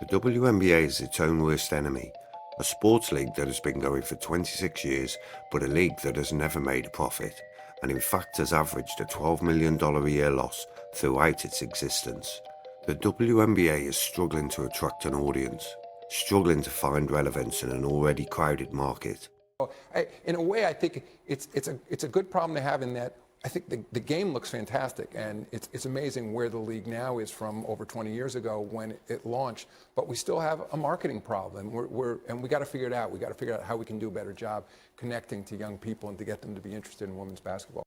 The WNBA is its own worst enemy, a sports league that has been going for 26 years, but a league that has never made a profit, and in fact has averaged a $12 million a year loss throughout its existence. The WNBA is struggling to attract an audience, struggling to find relevance in an already crowded market. In a way, I think it's a good problem to have in that I think the game looks fantastic, and it's amazing where the league now is from over 20 years ago when it launched. But we still have a marketing problem, and we got to figure it out. We got to figure out how we can do a better job connecting to young people and to get them to be interested in women's basketball.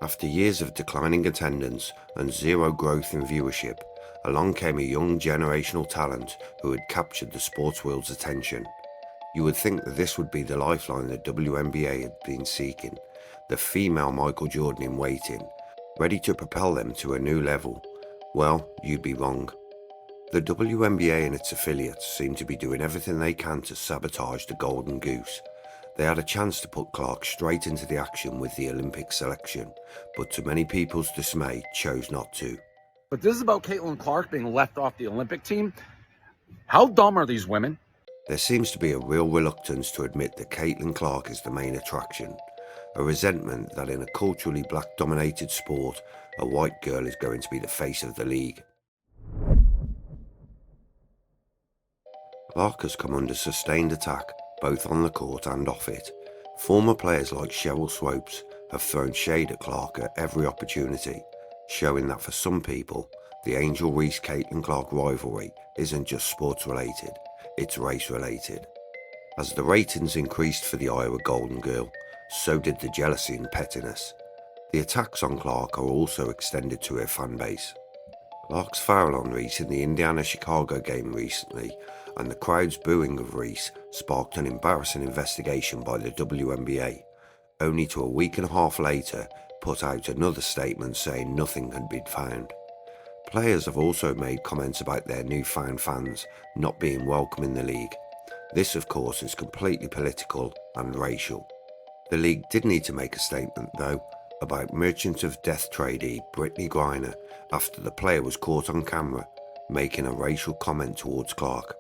After years of declining attendance and zero growth in viewership, along came a young generational talent who had captured the sports world's attention. You would think that this would be the lifeline the WNBA had been seeking, the female Michael Jordan in waiting, ready to propel them to a new level. Well, you'd be wrong. The WNBA and its affiliates seem to be doing everything they can to sabotage the Golden Goose. They had a chance to put Clark straight into the action with the Olympic selection, but to many people's dismay, chose not to. But this is about Caitlin Clark being left off the Olympic team. How dumb are these women? There seems to be a real reluctance to admit that Caitlin Clark is the main attraction, a resentment that in a culturally black-dominated sport, a white girl is going to be the face of the league. Clark has come under sustained attack, both on the court and off it. Former players like Sheryl Swopes have thrown shade at Clark at every opportunity, showing that for some people, the Angel Reese-Caitlin Clark rivalry isn't just sports-related, it's race-related. As the ratings increased for the Iowa Golden Girl, so did the jealousy and pettiness. The attacks on Clark are also extended to her fan base. Clark's foul on Reese in the Indiana-Chicago game recently, and the crowd's booing of Reese sparked an embarrassing investigation by the WNBA, only to a week and a half later put out another statement saying nothing had been found. Players have also made comments about their newfound fans not being welcome in the league. This, of course, is completely political and racial. The league did need to make a statement, though, about Merchant of Death tradee Brittney Griner after the player was caught on camera making a racial comment towards Clark.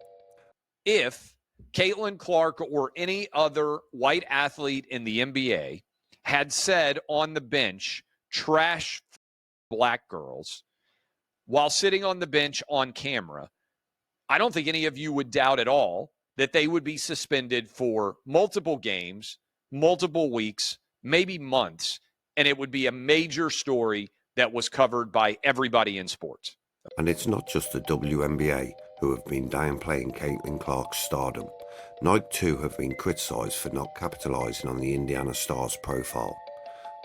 If Caitlin Clark or any other white athlete in the NBA had said on the bench, trash black girls, while sitting on the bench on camera, I don't think any of you would doubt at all that they would be suspended for multiple games, multiple weeks, maybe months, and it would be a major story that was covered by everybody in sports. And it's not just the WNBA who have been downplaying Caitlin Clark's stardom. Nike too have been criticised for not capitalising on the Indiana Stars profile.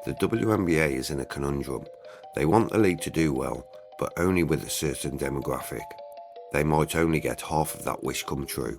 The WNBA is in a conundrum. They want the league to do well, but only with a certain demographic. They might only get half of that wish come true.